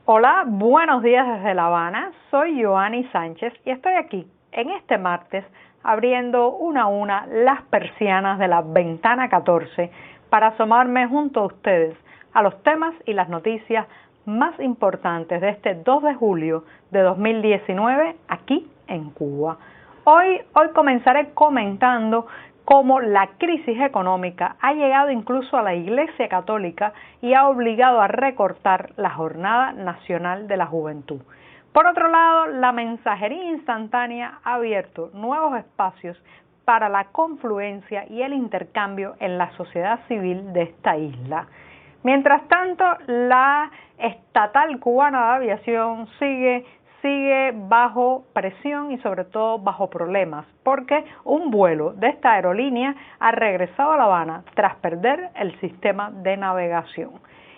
Hola, buenos días desde La Habana. Soy Joanny Sánchez y estoy aquí en este martes abriendo una a una las persianas de la ventana 14 para asomarme junto a ustedes a los temas y las noticias más importantes de este 2 de julio de 2019 aquí en Cuba. Hoy comenzaré comentando cómo la crisis económica ha llegado incluso a la Iglesia Católica y ha obligado a recortar la Jornada Nacional de la Juventud. Por otro lado, la mensajería instantánea ha abierto nuevos espacios para la confluencia y el intercambio en la sociedad civil de esta isla. Mientras tanto, la estatal cubana de aviación sigue bajo presión y sobre todo bajo problemas, porque un vuelo de esta aerolínea ha regresado a La Habana tras perder el sistema de navegación.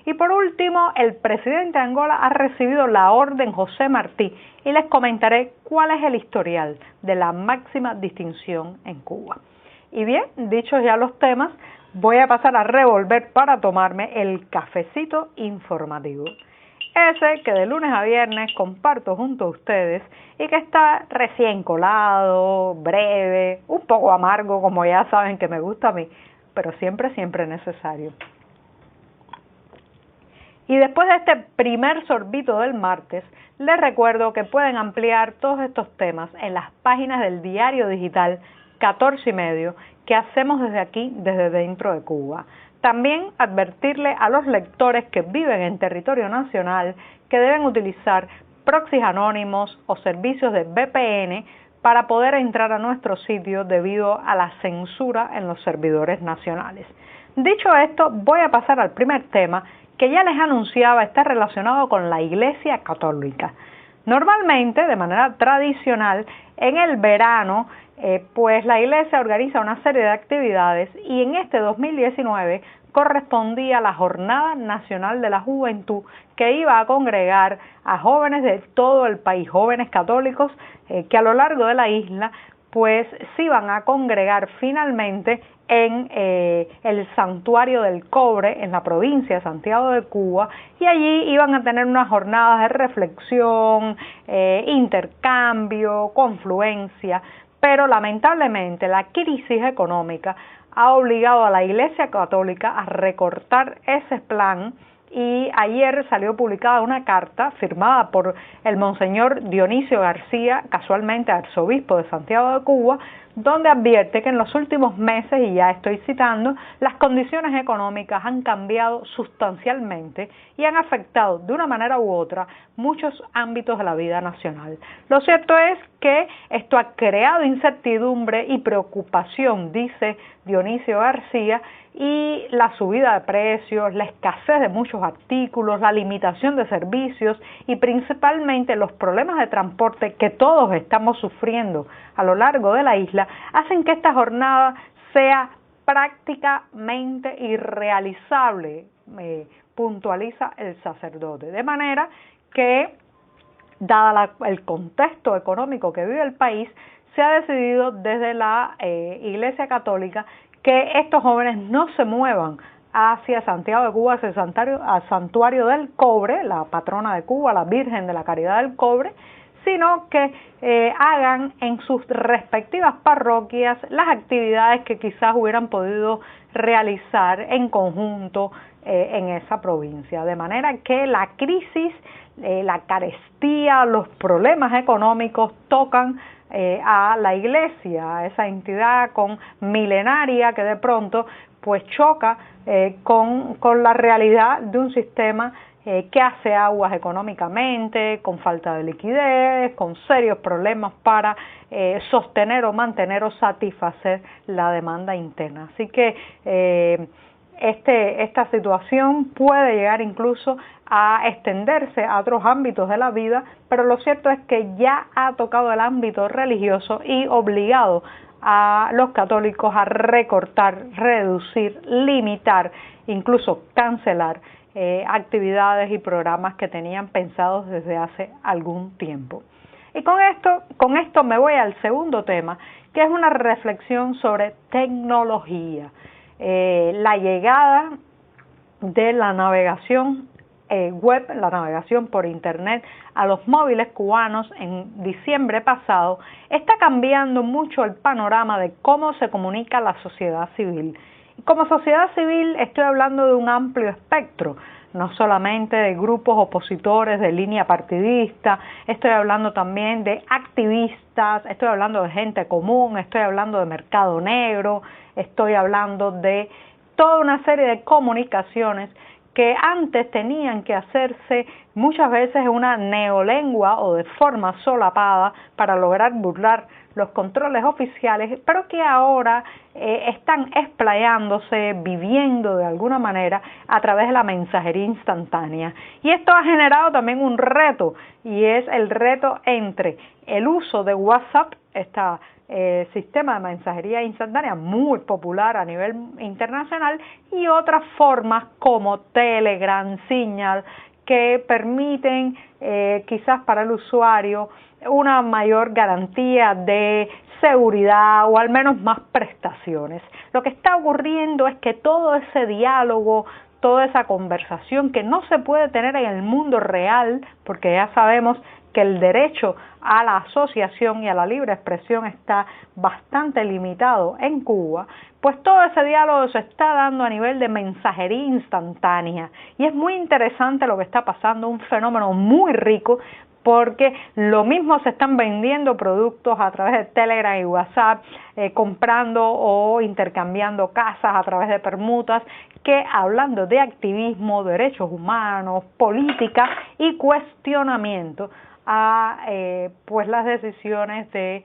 Y por último, el presidente de Angola ha recibido la Orden José Martí y les comentaré cuál es el historial de la máxima distinción en Cuba. Y bien, dichos ya los temas, voy a pasar a revolver para tomarme el cafecito informativo. Ese que de lunes a viernes comparto junto a ustedes y que está recién colado, breve, un poco amargo, como ya saben que me gusta a mí, pero siempre necesario. Y después de este primer sorbito del martes, les recuerdo que pueden ampliar todos estos temas en las páginas del diario digital 14 y medio que hacemos desde aquí, desde dentro de Cuba. También advertirle a los lectores que viven en territorio nacional que deben utilizar proxies anónimos o servicios de VPN para poder entrar a nuestro sitio debido a la censura en los servidores nacionales. Dicho esto, voy a pasar al primer tema que ya les anunciaba está relacionado con la Iglesia Católica. Normalmente, de manera tradicional, en el verano, pues la Iglesia organiza una serie de actividades y en este 2019 correspondía a la Jornada Nacional de la Juventud que iba a congregar a jóvenes de todo el país, jóvenes católicos que a lo largo de la isla pues se iban a congregar finalmente en el Santuario del Cobre en la provincia de Santiago de Cuba y allí iban a tener unas jornadas de reflexión, intercambio, confluencia, pero lamentablemente la crisis económica ha obligado a la Iglesia Católica a recortar ese plan y ayer salió publicada una carta firmada por el Monseñor Dionisio García, casualmente arzobispo de Santiago de Cuba, donde advierte que en los últimos meses, y ya estoy citando, las condiciones económicas han cambiado sustancialmente y han afectado de una manera u otra muchos ámbitos de la vida nacional. Lo cierto es que esto ha creado incertidumbre y preocupación, dice Dionisio García, y la subida de precios, la escasez de muchos artículos, la limitación de servicios y principalmente los problemas de transporte que todos estamos sufriendo a lo largo de la isla hacen que esta jornada sea prácticamente irrealizable, puntualiza el sacerdote. De manera que, dada el contexto económico que vive el país, se ha decidido desde la Iglesia Católica que estos jóvenes no se muevan hacia Santiago de Cuba, hacia el Santuario del Cobre, la patrona de Cuba, la Virgen de la Caridad del Cobre, sino que hagan en sus respectivas parroquias las actividades que quizás hubieran podido realizar en conjunto en esa provincia. De manera que la crisis, la carestía, los problemas económicos tocan a la Iglesia, a esa entidad milenaria que de pronto pues choca con la realidad de un sistema que hace aguas económicamente, con falta de liquidez, con serios problemas para sostener o mantener o satisfacer la demanda interna. Así que esta situación puede llegar incluso a extenderse a otros ámbitos de la vida, pero lo cierto es que ya ha tocado el ámbito religioso y obligado a los católicos a recortar, reducir, limitar, incluso cancelar actividades y programas que tenían pensados desde hace algún tiempo. Y con esto me voy al segundo tema, que es una reflexión sobre tecnología. La llegada de la navegación web, la navegación por internet a los móviles cubanos en diciembre pasado, está cambiando mucho el panorama de cómo se comunica la sociedad civil. Y como sociedad civil estoy hablando de un amplio espectro, no solamente de grupos opositores de línea partidista, estoy hablando también de activistas, estoy hablando de gente común, estoy hablando de mercado negro, estoy hablando de toda una serie de comunicaciones que antes tenían que hacerse muchas veces en una neolengua o de forma solapada para lograr burlar los controles oficiales, pero que ahora están explayándose, viviendo de alguna manera a través de la mensajería instantánea. Y esto ha generado también un reto, y es el reto entre el uso de WhatsApp, sistema de mensajería instantánea muy popular a nivel internacional, y otras formas como Telegram, Signal, que permiten quizás para el usuario una mayor garantía de seguridad o al menos más prestaciones. Lo que está ocurriendo es que todo ese diálogo, toda esa conversación que no se puede tener en el mundo real, porque ya sabemos que el derecho a la asociación y a la libre expresión está bastante limitado en Cuba, pues todo ese diálogo se está dando a nivel de mensajería instantánea. Y es muy interesante lo que está pasando, un fenómeno muy rico, porque lo mismo se están vendiendo productos a través de Telegram y WhatsApp, comprando o intercambiando casas a través de permutas, que hablando de activismo, derechos humanos, política y cuestionamiento a pues las decisiones de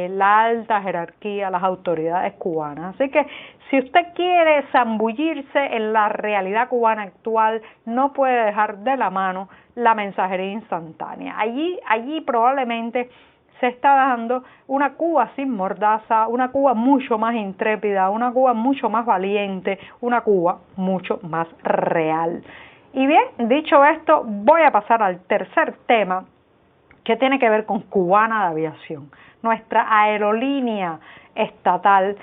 la alta jerarquía, las autoridades cubanas. Así que si usted quiere zambullirse en la realidad cubana actual, no puede dejar de la mano la mensajería instantánea. Allí probablemente se está dando una Cuba sin mordaza, una Cuba mucho más intrépida, una Cuba mucho más valiente, una Cuba mucho más real. Y bien, dicho esto, voy a pasar al tercer tema, que tiene que ver con Cubana de Aviación, nuestra aerolínea estatal,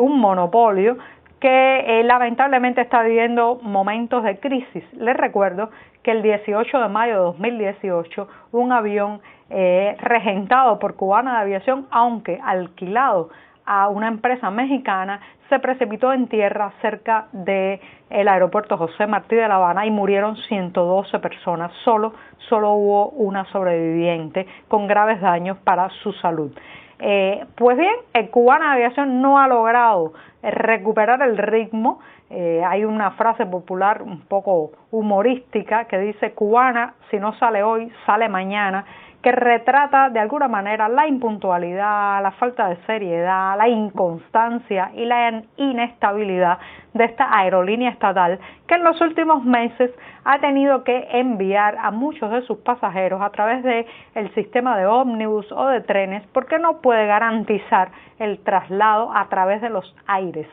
un monopolio que lamentablemente está viviendo momentos de crisis. Les recuerdo que el 18 de mayo de 2018 un avión regentado por Cubana de Aviación, aunque alquilado a una empresa mexicana, se precipitó en tierra cerca del aeropuerto José Martí de La Habana y murieron 112 personas. Solo hubo una sobreviviente con graves daños para su salud. Pues bien, el Cubana de Aviación no ha logrado recuperar el ritmo. Hay una frase popular un poco humorística que dice: Cubana, si no sale hoy, sale mañana, que retrata de alguna manera la impuntualidad, la falta de seriedad, la inconstancia y la inestabilidad de esta aerolínea estatal, que en los últimos meses ha tenido que enviar a muchos de sus pasajeros a través del sistema de ómnibus o de trenes, porque no puede garantizar el traslado a través de los aires.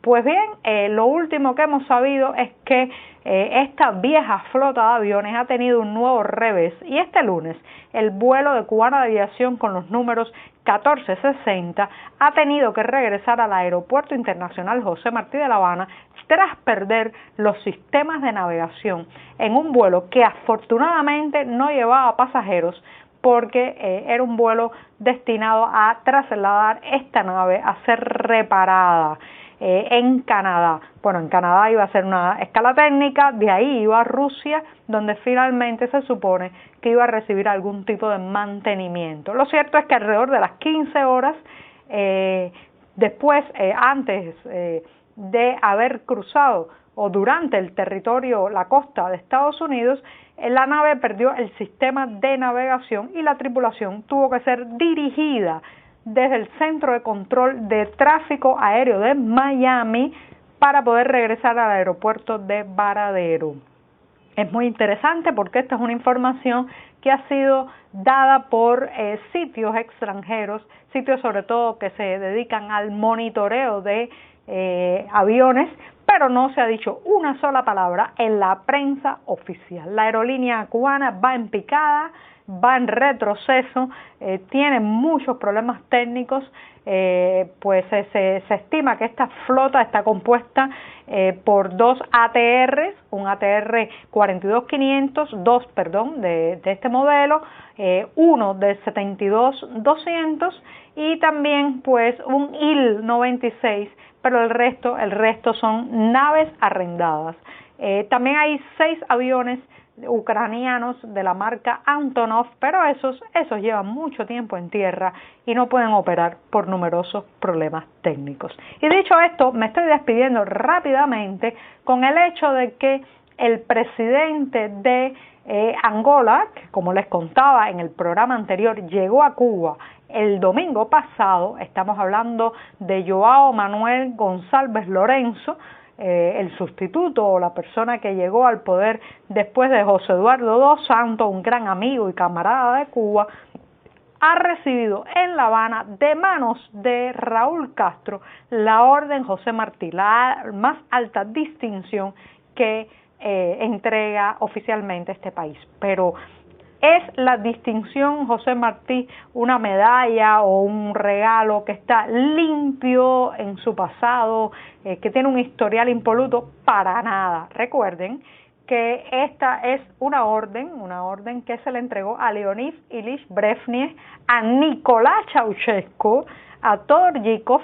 Pues bien, lo último que hemos sabido es que esta vieja flota de aviones ha tenido un nuevo revés, y este lunes el vuelo de Cubana de Aviación con los números 1460 ha tenido que regresar al Aeropuerto Internacional José Martí de La Habana tras perder los sistemas de navegación en un vuelo que afortunadamente no llevaba pasajeros, porque era un vuelo destinado a trasladar esta nave a ser reparada en Canadá. Bueno, en Canadá iba a ser una escala técnica, de ahí iba a Rusia, donde finalmente se supone que iba a recibir algún tipo de mantenimiento. Lo cierto es que alrededor de las 15 horas después, antes de haber cruzado o durante el territorio, la costa de Estados Unidos, la nave perdió el sistema de navegación y la tripulación tuvo que ser dirigida desde el Centro de Control de Tráfico Aéreo de Miami para poder regresar al aeropuerto de Varadero. Es muy interesante porque esta es una información que ha sido dada por sitios extranjeros, sitios sobre todo que se dedican al monitoreo de aviones, pero no se ha dicho una sola palabra en la prensa oficial. La aerolínea cubana va en picada, va en retroceso, tiene muchos problemas técnicos, pues se estima que esta flota está compuesta por dos ATRs, un ATR 42500, de este modelo, uno de 72200 y también pues un Il-96, pero el resto son naves arrendadas. También hay 6 aviones ucranianos de la marca Antonov, pero esos llevan mucho tiempo en tierra y no pueden operar por numerosos problemas técnicos. Y dicho esto, me estoy despidiendo rápidamente con el hecho de que el presidente de Angola, que como les contaba en el programa anterior, llegó a Cuba el domingo pasado. Estamos hablando de Joao Manuel González Lorenzo, el sustituto o la persona que llegó al poder después de José Eduardo dos Santos, un gran amigo y camarada de Cuba. Ha recibido en La Habana de manos de Raúl Castro la Orden José Martí, la más alta distinción que entrega oficialmente este país. Pero ¿es la distinción José Martí una medalla o un regalo que está limpio en su pasado, que tiene un historial impoluto? Para nada. Recuerden que esta es una orden que se le entregó a Leonid Ilich Brezhnev, a Nicolás Ceausescu, a Todor Zhivkov,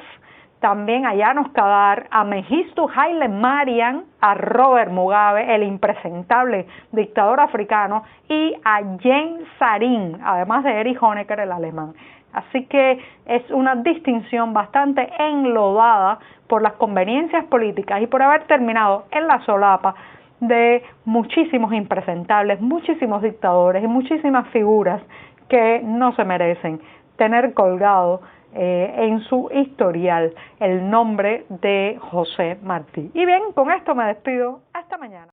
también a János Kadar, a Mengistu Haile Mariam, a Robert Mugabe, el impresentable dictador africano, y a Jens Sarin, además de Erich Honecker, el alemán. Así que es una distinción bastante enlodada por las conveniencias políticas y por haber terminado en la solapa de muchísimos impresentables, muchísimos dictadores y muchísimas figuras que no se merecen tener colgado en su historial el nombre de José Martí. Y bien, con esto me despido. Hasta mañana.